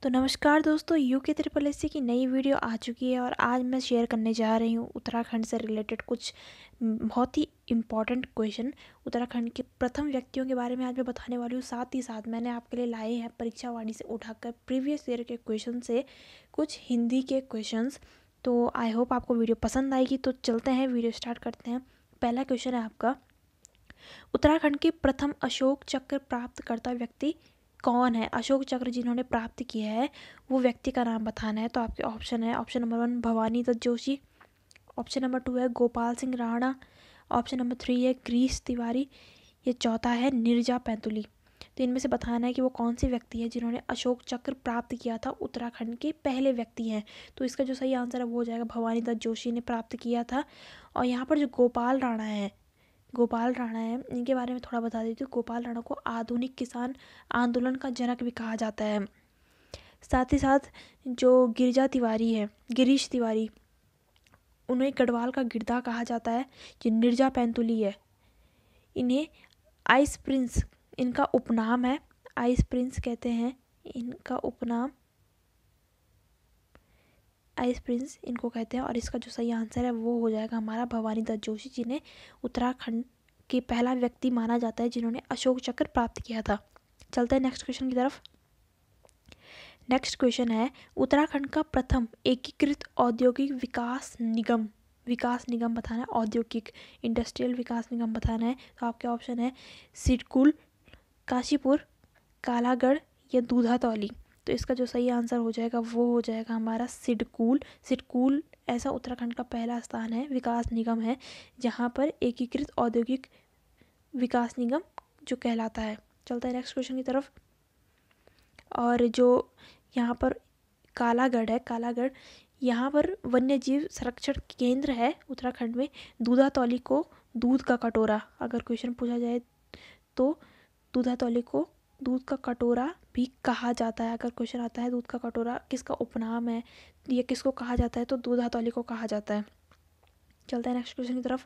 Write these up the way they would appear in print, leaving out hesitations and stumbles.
तो नमस्कार दोस्तों, यूके ट्रिपल एस सी की नई वीडियो आ चुकी है और आज मैं शेयर करने जा रही हूँ उत्तराखंड से रिलेटेड कुछ बहुत ही इम्पॉर्टेंट क्वेश्चन। उत्तराखंड के प्रथम व्यक्तियों के बारे में आज मैं बताने वाली हूँ। साथ ही साथ मैंने आपके लिए लाए हैं परीक्षा वाणी से उठाकर प्रीवियस ईयर के क्वेश्चन से कुछ हिंदी के क्वेश्चंस। तो आई होप आपको वीडियो पसंद आएगी। तो चलते हैं, वीडियो स्टार्ट करते हैं। पहला क्वेश्चन है आपका, उत्तराखंड के प्रथम अशोक चक्र प्राप्तकर्ता व्यक्ति कौन है? अशोक चक्र जिन्होंने प्राप्त किया है वो व्यक्ति का नाम बताना है। तो आपके ऑप्शन है, option number 1 Bhawani Datt Joshi, option number 2 है गोपाल सिंह राणा, ऑप्शन नंबर 3 है गिरीश तिवारी, ये चौथा है नीरजा पैंतुली। तो इनमें से बताना है कि वो कौन से व्यक्ति है जिन्होंने अशोक चक्र प्राप्त किया था, उत्तराखंड के पहले व्यक्ति हैं। तो इसका जो सही आंसर है वो हो जाएगा भवानी दत्त जोशी ने प्राप्त किया था। और यहाँ पर जो गोपाल राणा है, इनके बारे में थोड़ा बता देती हूँ। गोपाल राणा को आधुनिक किसान आंदोलन का जनक भी कहा जाता है। साथ ही साथ जो गिरीश तिवारी, उन्हें गढ़वाल का गिरधा कहा जाता है। जो नीरजा पैंतुली है, इन्हें आइस प्रिंस, इनका उपनाम है, आइस प्रिंस कहते हैं इनका उपनाम, आइस प्रिंस इनको कहते हैं। और इसका जो सही आंसर है वो हो जाएगा हमारा भवानी दत्त जोशी, जिन्हें उत्तराखंड के पहला व्यक्ति माना जाता है जिन्होंने अशोक चक्र प्राप्त किया था। चलते हैं नेक्स्ट क्वेश्चन की तरफ। नेक्स्ट क्वेश्चन है, उत्तराखंड का प्रथम एकीकृत औद्योगिक विकास निगम बताना है। औद्योगिक इंडस्ट्रियल विकास निगम बताना है। तो आपके ऑप्शन है सिडकुल, काशीपुर, कालागढ़ या दूधातौली। तो इसका जो सही आंसर हो जाएगा वो हो जाएगा हमारा सिडकुल ऐसा उत्तराखंड का पहला स्थान है, विकास निगम है, जहाँ पर एकीकृत औद्योगिक विकास निगम जो कहलाता है। चलता है नेक्स्ट क्वेश्चन की तरफ। और जो यहाँ पर कालागढ़, यहाँ पर वन्य जीव संरक्षण केंद्र है उत्तराखंड में। दूधातौली को दूध का कटोरा, अगर क्वेश्चन पूछा जाए तो दूधातौली को दूध का कटोरा भी कहा जाता है। अगर क्वेश्चन आता है दूध का कटोरा किसका उपनाम है, ये किसको कहा जाता है, तो दूधातौली को कहा जाता है। चलते हैं नेक्स्ट क्वेश्चन की तरफ।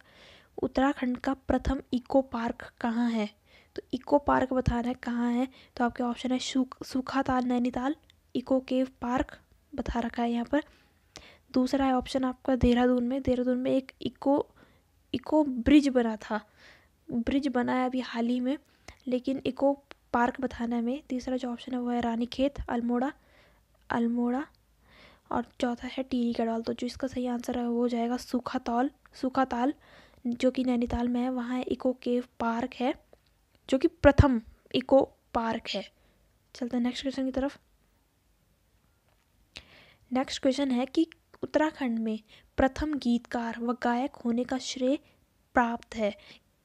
उत्तराखंड का प्रथम इको पार्क कहाँ है? तो इको पार्क बताना है कहाँ है। तो आपके ऑप्शन है सूखाताल नैनीताल, इको केव पार्क बता रखा है यहाँ पर। दूसरा है ऑप्शन आपका देहरादून में एक इको ब्रिज बना है अभी हाल ही में, लेकिन इको पार्क बताना है हमें। तीसरा जो ऑप्शन है वो है रानीखेत, अल्मोड़ा और चौथा है टिहरी गढ़वाल। तो जो इसका सही आंसर है वो हो जाएगा सूखाताल, जो कि नैनीताल में है। वहाँ इको केव पार्क है जो कि प्रथम इको पार्क है। चलते हैं नेक्स्ट क्वेश्चन की तरफ। नेक्स्ट क्वेश्चन है कि उत्तराखंड में प्रथम गीतकार व गायक होने का श्रेय प्राप्त है।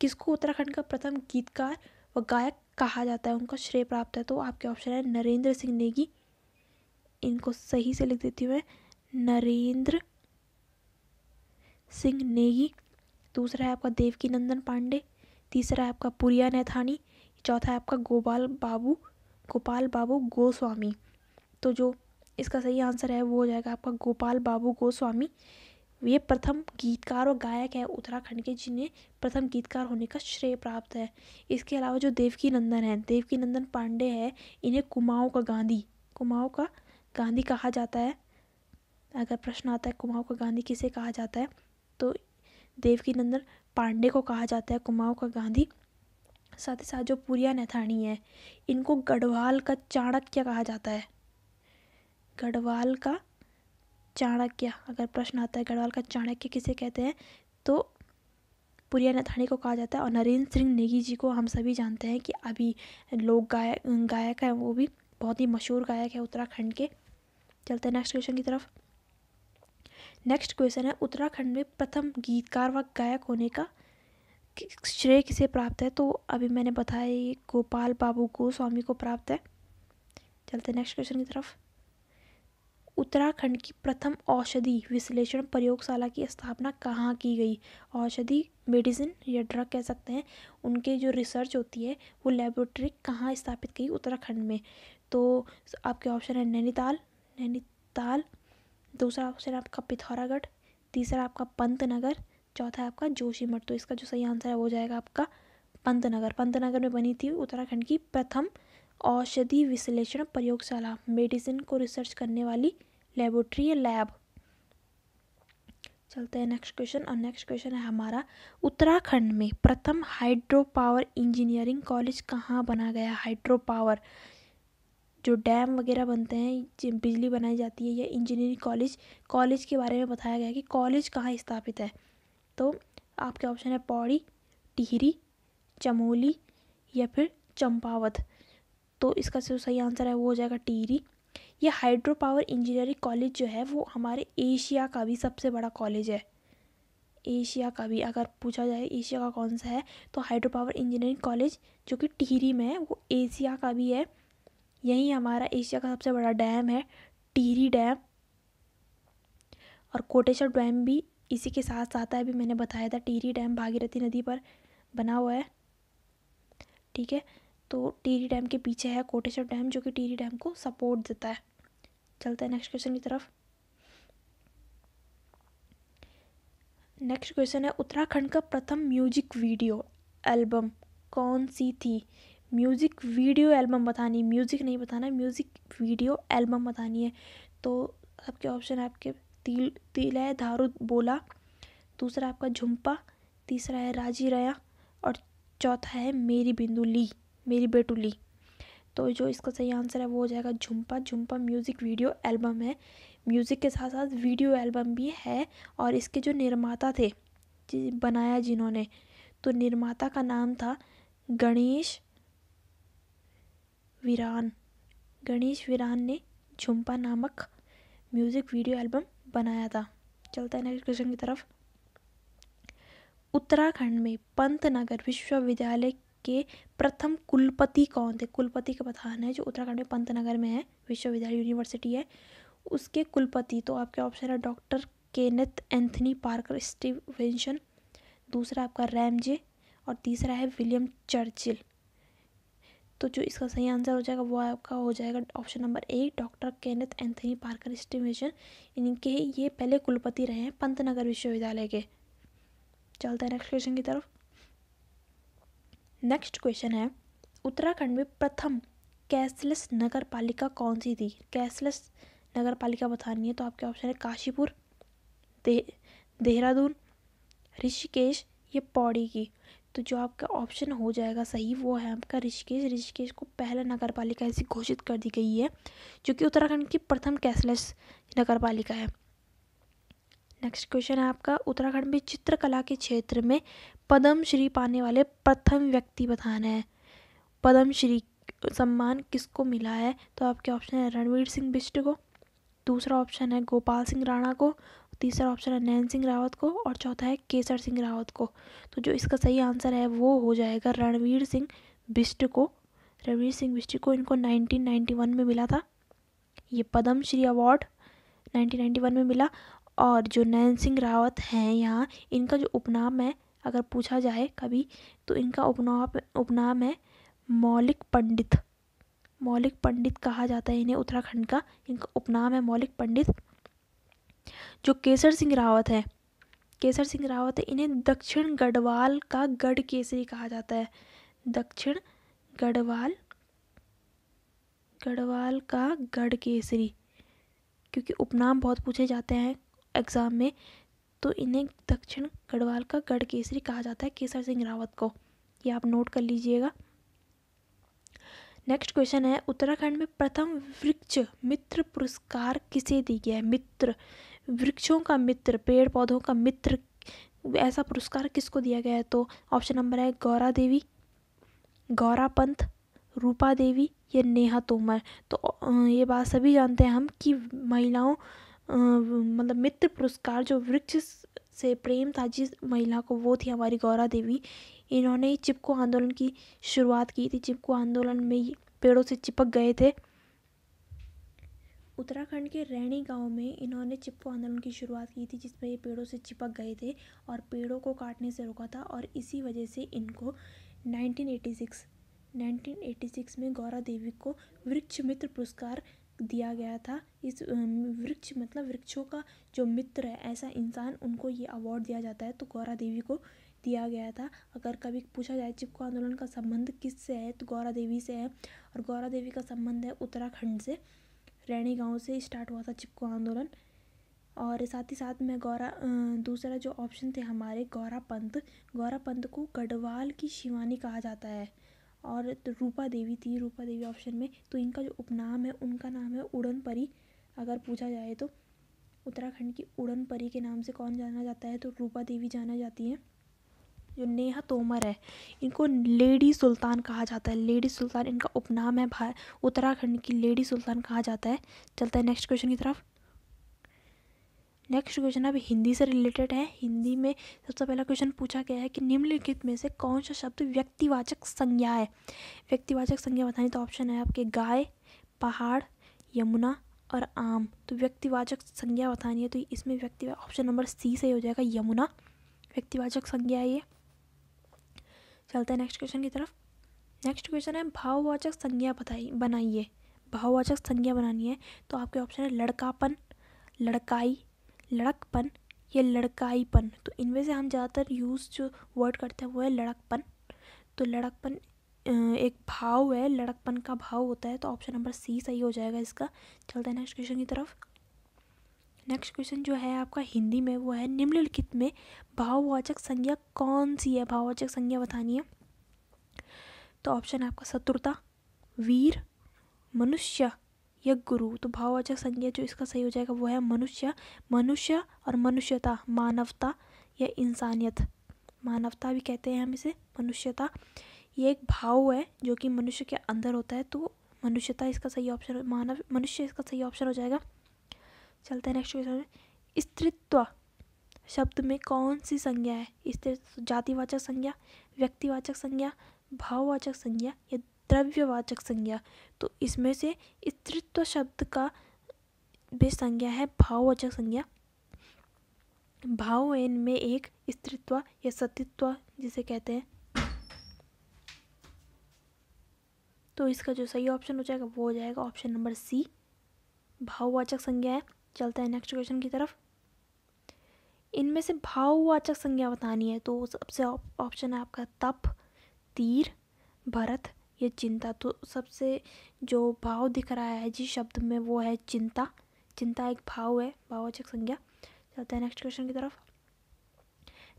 किसको उत्तराखंड का प्रथम गीतकार व गायक कहा जाता है, उनका श्रेय प्राप्त है? तो आपके ऑप्शन है नरेंद्र सिंह नेगी, इनको सही से लिख देती हूँ मैं, नरेंद्र सिंह नेगी। दूसरा है आपका देवकी नंदन पांडे, तीसरा है आपका पुरिया नैथानी, चौथा है आपका गोपाल बाबू गोस्वामी। तो जो इसका सही आंसर है वो हो जाएगा आपका गोपाल बाबू गोस्वामी। ये प्रथम गीतकार और गायक है उत्तराखंड के जिन्हें प्रथम गीतकार होने का श्रेय प्राप्त है। इसके अलावा जो देवकी नंदन पांडे है, इन्हें कुमाऊँ का गांधी कहा जाता है। अगर प्रश्न आता है कुमाऊँ का गांधी किसे कहा जाता है, तो देवकी नंदन पांडे को कहा जाता है कुमाऊँ का गांधी। साथ ही साथ जो पुरिया नैथानी है, इनको गढ़वाल का चाणक्य कहा जाता है। गढ़वाल का चाणक्य, अगर प्रश्न आता है गढ़वाल का चाणक्य किसे कहते हैं, तो पुरिया नैथानी को कहा जाता है। और नरेंद्र सिंह नेगी जी को हम सभी जानते हैं कि अभी लोक गायक है, वो भी बहुत ही मशहूर गायक है उत्तराखंड के। चलते हैं नेक्स्ट क्वेश्चन की तरफ। नेक्स्ट क्वेश्चन है, उत्तराखंड में प्रथम गीतकार व गायक होने का श्रेय किसे प्राप्त है? तो अभी मैंने बताया ये गोपाल बाबू गोस्वामी को प्राप्त है। चलते हैं नेक्स्ट क्वेश्चन की तरफ। उत्तराखंड की प्रथम औषधि विश्लेषण प्रयोगशाला की स्थापना कहाँ की गई? औषधि, मेडिसिन या ड्रग कह सकते हैं, उनके जो रिसर्च होती है वो लेबोरेटरी कहाँ स्थापित की? उत्तराखंड में। तो आपके ऑप्शन है नैनीताल, दूसरा ऑप्शन है आपका पिथौरागढ़, तीसरा आपका पंतनगर, चौथा है आपका जोशीमठ। तो इसका जो सही आंसर है वो जाएगा आपका पंतनगर में बनी थी उत्तराखंड की प्रथम औषधि विश्लेषण प्रयोगशाला, मेडिसिन को रिसर्च करने वाली लेबोरेटरी या लैब। चलते हैं नेक्स्ट क्वेश्चन, और नेक्स्ट क्वेश्चन है हमारा, उत्तराखंड में प्रथम हाइड्रो पावर इंजीनियरिंग कॉलेज कहाँ बना गया। हाइड्रो पावर जो डैम वगैरह बनते हैं, बिजली बनाई जाती है, या इंजीनियरिंग कॉलेज के बारे में बताया गया है कि कॉलेज कहाँ स्थापित है। तो आपके ऑप्शन है पौड़ी, टिहरी, चमोली या फिर चंपावत। तो इसका जो सही आंसर है वो हो जाएगा टिहरी। ये हाइड्रो पावर इंजीनियरिंग कॉलेज जो है वो हमारे एशिया का भी सबसे बड़ा कॉलेज है। एशिया का भी, अगर पूछा जाए एशिया का कौन सा है, तो हाइड्रो पावर इंजीनियरिंग कॉलेज जो कि टिहरी में है वो एशिया का भी है। यही हमारा एशिया का सबसे बड़ा डैम है टिहरी डैम, और कोटेश्वर डैम भी इसी के साथ आता है। अभी मैंने बताया था टिहरी डैम भागीरथी नदी पर बना हुआ है, ठीक है। तो टिहरी डैम के पीछे है कोटेश्वर डैम जो कि टिहरी डैम को सपोर्ट देता है। चलते हैं नेक्स्ट क्वेश्चन की तरफ। नेक्स्ट क्वेश्चन है, उत्तराखंड का प्रथम म्यूजिक वीडियो एल्बम कौन सी थी। म्यूजिक वीडियो एल्बम बतानी, म्यूजिक नहीं बताना, म्यूजिक वीडियो एल्बम बतानी है। तो आपके ऑप्शन है आपके तिल है धारू बोला, दूसरा आपका झुम्पा, तीसरा है राजी रया, और चौथा है मेरी बिंदु ली, मेरी बेटू ली। तो जो इसका सही आंसर है वो हो जाएगा Jhumpa. Jhumpa music video album है, म्यूज़िक के साथ साथ वीडियो एल्बम भी है। और इसके जो निर्माता थे, बनाया जिन्होंने, तो निर्माता का नाम था गणेश विरान। गणेश विरान ने झुम्पा नामक म्यूज़िक वीडियो एल्बम बनाया था। चलता है नेक्स्ट क्वेश्चन की तरफ। उत्तराखंड में पंतनगर विश्वविद्यालय के प्रथम कुलपति कौन थे। कुलपति का बताना है, जो उत्तराखंड में पंतनगर में है विश्वविद्यालय यूनिवर्सिटी है उसके कुलपति। तो आपके ऑप्शन है doctor Kenneth Anthony Parker Stevenson, दूसरा आपका रैमजे, और तीसरा है विलियम चर्चिल। तो जो इसका सही आंसर हो जाएगा वो आपका हो जाएगा option number A, doctor Kenneth Anthony Parker Stevenson. इनके ये पहले कुलपति रहे हैं पंतनगर विश्वविद्यालय के। चलता है नेक्स्ट क्वेश्चन की तरफ। नेक्स्ट क्वेश्चन है, उत्तराखंड में प्रथम कैशलेस नगर पालिका कौन सी थी। कैशलेस नगर पालिका बतानी है, तो आपके ऑप्शन है काशीपुर, देहरादून, ऋषिकेश, ये पौड़ी की। तो जो आपका ऑप्शन हो जाएगा सही वो है आपका ऋषिकेश। ऋषिकेश को पहला नगर पालिका ऐसी घोषित कर दी गई है जो कि उत्तराखंड की प्रथम कैशलेस नगर पालिका है। नेक्स्ट क्वेश्चन है आपका, उत्तराखंड में चित्रकला के क्षेत्र में पद्मश्री पाने वाले प्रथम व्यक्ति बताना है। पद्मश्री सम्मान किसको मिला है, तो आपके ऑप्शन है रणवीर सिंह बिष्ट को, दूसरा ऑप्शन है गोपाल सिंह राणा को, तीसरा ऑप्शन है नैन सिंह रावत को, और चौथा है केसर सिंह रावत को। तो जो इसका सही आंसर है वो हो जाएगा रणवीर सिंह बिष्ट को। रणवीर सिंह बिष्ट को इनको 1991 में मिला था ये पद्मश्री अवार्ड, 1991 में मिला। और जो नैन सिंह रावत हैं यहाँ, इनका जो उपनाम है अगर पूछा जाए कभी, तो इनका उपनाम है मौलिक पंडित। मौलिक पंडित कहा जाता है इन्हें उत्तराखंड का, इनका उपनाम है मौलिक पंडित। जो केसर सिंह रावत है, केसर सिंह रावत है, इन्हें दक्षिण गढ़वाल का गढ़ केसरी कहा जाता है। दक्षिण गढ़वाल का गढ़ केसरी, क्योंकि उपनाम बहुत पूछे जाते हैं एग्ज़ाम में, तो इन्हें दक्षिण गढ़वाल का गढ़ केसरी कहा जाता है केसर सिंह रावत को। ये आप नोट कर लीजिएगा। नेक्स्ट क्वेश्चन है, उत्तराखंड में प्रथम वृक्ष मित्र पुरस्कार किसे दिया गया है। मित्र, वृक्षों का मित्र, पेड़ पौधों का मित्र, ऐसा पुरस्कार किसको दिया गया है। तो ऑप्शन नंबर है गौरा देवी, गौरा पंत, रूपा देवी या नेहा तोमर। तो ये बात सभी जानते हैं हम कि महिलाओं मतलब मित्र पुरस्कार जो वृक्ष से प्रेम था जिस महिला को, वो थी हमारी गौरा देवी। इन्होंने चिपको आंदोलन की शुरुआत की थी। चिपको आंदोलन में पेड़ों से चिपक गए थे। उत्तराखंड के रैणी गांव में इन्होंने चिपको आंदोलन की शुरुआत की थी जिसमें ये पेड़ों से चिपक गए थे और पेड़ों को काटने से रोका था। और इसी वजह से इनको 1986 में गौरा देवी को वृक्ष मित्र पुरस्कार दिया गया था। इस वृक्ष मतलब वृक्षों का जो मित्र है, ऐसा इंसान, उनको ये अवार्ड दिया जाता है। तो गौरा देवी को दिया गया था। अगर कभी पूछा जाए चिपको आंदोलन का संबंध किससे है तो गौरा देवी से है, और गौरा देवी का संबंध है उत्तराखंड से। रैणी गांव से स्टार्ट हुआ था चिपको आंदोलन। और साथ ही साथ में दूसरा जो ऑप्शन थे हमारे गौरा पंत को गढ़वाल की शिवानी कहा जाता है। और तो रूपा देवी ऑप्शन में। तो इनका जो उपनाम है उनका नाम है उड़न परी। अगर पूछा जाए तो उत्तराखंड की उड़न परी के नाम से कौन जाना जाता है तो रूपा देवी जाना जाती हैं। जो नेहा तोमर है इनको लेडी सुल्तान कहा जाता है। लेडी सुल्तान इनका उपनाम है, उत्तराखंड की लेडी सुल्तान कहा जाता है। चलता है नेक्स्ट क्वेश्चन की तरफ। नेक्स्ट क्वेश्चन अब हिंदी से रिलेटेड है। हिंदी में सबसे पहला क्वेश्चन पूछा गया है कि निम्नलिखित में से कौन सा शब्द व्यक्तिवाचक संज्ञा है। व्यक्तिवाचक संज्ञा बतानी तो ऑप्शन है आपके गाय, पहाड़, यमुना और आम। तो व्यक्तिवाचक संज्ञा बतानी है तो इसमें ऑप्शन नंबर सी सही हो जाएगा, यमुना व्यक्तिवाचक संज्ञा है ये। चलते हैं नेक्स्ट क्वेश्चन की तरफ। नेक्स्ट क्वेश्चन है भाववाचक संज्ञा बनाइए। भाववाचक संज्ञा बनानी है तो आपके ऑप्शन है लड़कापन, लड़काई, लड़कपन या लड़काईपन। तो इनमें से हम ज़्यादातर यूज़ जो वर्ड करते हैं वो है लड़कपन। तो लड़कपन एक भाव है, लड़कपन का भाव होता है। तो ऑप्शन नंबर सी सही हो जाएगा इसका। चलते हैं नेक्स्ट क्वेश्चन की तरफ। नेक्स्ट क्वेश्चन जो है आपका हिंदी में वो है निम्नलिखित में भाववाचक संज्ञा कौन सी है। भाववाचक संज्ञा बतानी है तो ऑप्शन है आपका शत्रुता, वीर, मनुष्य या गुरु। तो भाववाचक संज्ञा जो इसका सही हो जाएगा वो है मनुष्य। मनुष्य और मनुष्यता, मानवता या इंसानियत, मानवता भी कहते हैं हम इसे, मनुष्यता ये एक भाव है जो कि मनुष्य के अंदर होता है। तो मनुष्यता इसका सही ऑप्शन, मनुष्य इसका सही ऑप्शन हो जाएगा। चलते हैं नेक्स्ट क्वेश्चन। स्त्रीत्व शब्द में कौन सी संज्ञा है। स्त्रीत्व जातिवाचक संज्ञा, व्यक्तिवाचक संज्ञा, भाववाचक संज्ञा या द्रव्यवाचक संज्ञा। तो इसमें से स्त्रीत्व शब्द का भी संज्ञा है भाववाचक संज्ञा। भाव में एक स्त्रीत्व या सतीत्व जिसे कहते हैं। तो इसका जो सही ऑप्शन हो जाएगा वो हो जाएगा ऑप्शन नंबर सी, भाववाचक संज्ञा है। चलते हैं नेक्स्ट क्वेश्चन की तरफ। इनमें से भाववाचक संज्ञा बतानी है तो सबसे ऑप्शन है आपका तप, तीर, भरत या चिंता। तो सबसे जो भाव दिख रहा है जिस शब्द में वो है चिंता। चिंता एक भाव है, भाववाचक संज्ञा। चलते हैं नेक्स्ट क्वेश्चन की तरफ।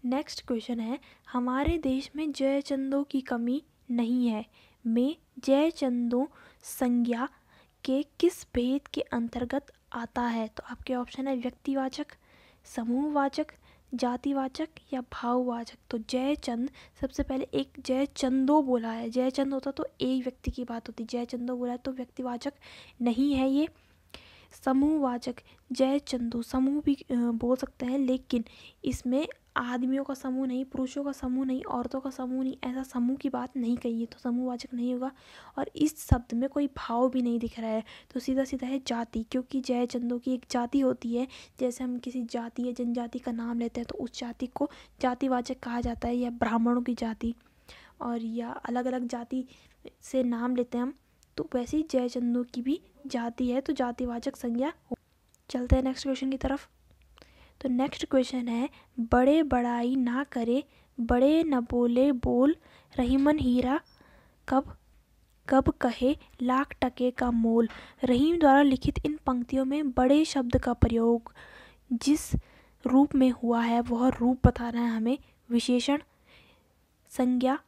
नेक्स्ट क्वेश्चन है हमारे देश में जय चंदों की कमी नहीं है में जय चंदों संज्ञा के किस भेद के अंतर्गत आता है। तो आपके ऑप्शन है व्यक्तिवाचक, समूहवाचक, जातिवाचक या भाववाचक। तो जय चंद, सबसे पहले एक जय चंदो बोला है, जय चंद होता तो एक व्यक्ति की बात होती, जय चंदो बोला है तो व्यक्तिवाचक नहीं है ये। समूहवाचक, जय चंदो समूह भी बोल सकते हैं लेकिन इसमें आदमियों का समूह नहीं, पुरुषों का समूह नहीं, औरतों का समूह नहीं, ऐसा समूह की बात नहीं कही है तो समूहवाचक नहीं होगा। और इस शब्द में कोई भाव भी नहीं दिख रहा है तो सीधा सीधा है जाति, क्योंकि जय चंदों की एक जाति होती है। जैसे हम किसी जाति या जनजाति का नाम लेते हैं तो उस जाति को जातिवाचक कहा जाता है, या ब्राह्मणों की जाति और या अलग अलग जाति से नाम लेते हैं हम, तो वैसे ही जय चंदों की भी जाति है तो जातिवाचक संज्ञा। चलते हैं नेक्स्ट क्वेश्चन की तरफ। तो नेक्स्ट क्वेश्चन है बड़े बड़ाई ना करे, बड़े न बोले बोल, रहीमन हीरा कब कब कहे लाख टके का मोल। रहीम द्वारा लिखित इन पंक्तियों में बड़े शब्द का प्रयोग जिस रूप में हुआ है वह रूप बताना है हमें। विशेषण, संज्ञा,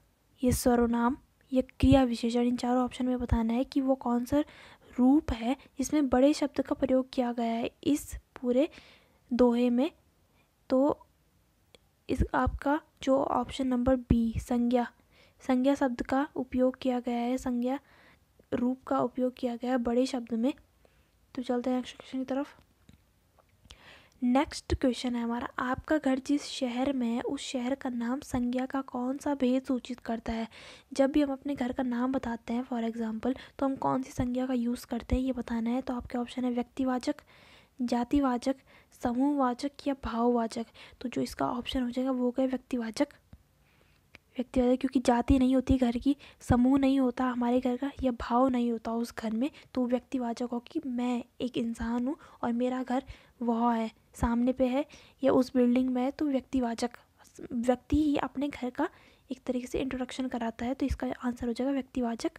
ये सर्वनाम या क्रिया विशेषण, इन चारों ऑप्शन में बताना है कि वो कौन सा रूप है जिसमें बड़े शब्द का प्रयोग किया गया है इस पूरे दोहे में। तो इस आपका जो ऑप्शन नंबर बी संज्ञा, संज्ञा शब्द का उपयोग किया गया है, संज्ञा रूप का उपयोग किया गया है बड़े शब्द में। तो चलते हैं नेक्स्ट क्वेश्चन की तरफ। नेक्स्ट क्वेश्चन है हमारा आपका घर जिस शहर में है उस शहर का नाम संज्ञा का कौन सा भेद सूचित करता है। जब भी हम अपने घर का नाम बताते हैं फॉर एग्जांपल तो हम कौन सी संज्ञा का यूज़ करते हैं ये बताना है। तो आपके ऑप्शन है व्यक्तिवाचक, जातिवाचक, समूहवाचक या भाववाचक। तो जो इसका ऑप्शन हो जाएगा वो क्या, व्यक्तिवाचक। व्यक्तिवाचक क्योंकि जाति नहीं होती घर की, समूह नहीं होता हमारे घर का, या भाव नहीं होता उस घर में, तो व्यक्तिवाचक हो कि मैं एक इंसान हूँ और मेरा घर वह है, सामने पे है या उस बिल्डिंग में है, तो व्यक्तिवाचक व्यक्ति ही अपने घर का एक तरीके से इंट्रोडक्शन कराता है, तो इसका आंसर हो जाएगा व्यक्तिवाचक।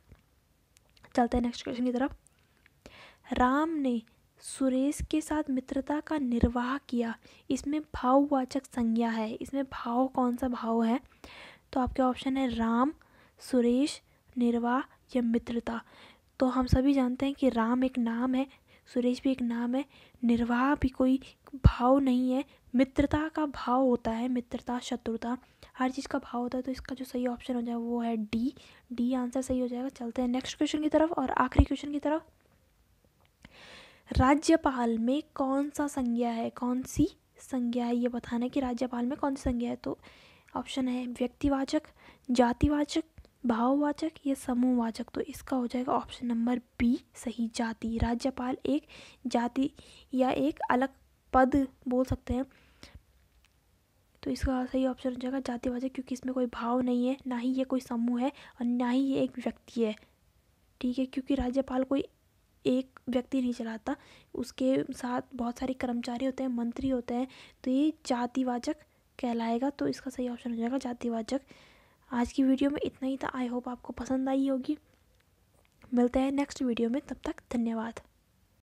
चलते हैं नेक्स्ट क्वेश्चन की तरफ। राम ने सुरेश के साथ मित्रता का निर्वाह किया, इसमें भाववाचक संज्ञा है, इसमें भाव कौन सा भाव है? तो आपके ऑप्शन है राम, सुरेश, निर्वाह या मित्रता। तो हम सभी जानते हैं कि राम एक नाम है, सुरेश भी एक नाम है, निर्वाह भी कोई भाव नहीं है, मित्रता का भाव होता है, मित्रता, शत्रुता, हर चीज़ का भाव होता है। तो इसका जो सही ऑप्शन हो जाएगा वो है डी, डी आंसर सही हो जाएगा। चलते हैं नेक्स्ट क्वेश्चन की तरफ और आखिरी क्वेश्चन की तरफ। राज्यपाल में कौन सा संज्ञा है, कौन सी संज्ञा है, ये बताना है कि राज्यपाल में कौन सी संज्ञा है। तो ऑप्शन है व्यक्तिवाचक, जातिवाचक, भाववाचक या समूहवाचक। तो इसका हो जाएगा ऑप्शन नंबर बी सही, जाति। राज्यपाल एक जाति या एक अलग पद बोल सकते हैं, तो इसका सही ऑप्शन हो जाएगा जातिवाचक, क्योंकि इसमें कोई भाव नहीं है, ना ही ये कोई समूह है और ना ही ये एक व्यक्ति है। ठीक है, क्योंकि राज्यपाल कोई एक व्यक्ति नहीं चलाता, उसके साथ बहुत सारे कर्मचारी होते हैं, मंत्री होते हैं, तो ये जातिवाचक कहलाएगा। तो इसका सही ऑप्शन हो जाएगा जातिवाचक। आज की वीडियो में इतना ही था, आई होप आपको पसंद आई होगी। मिलते हैं नेक्स्ट वीडियो में, तब तक धन्यवाद।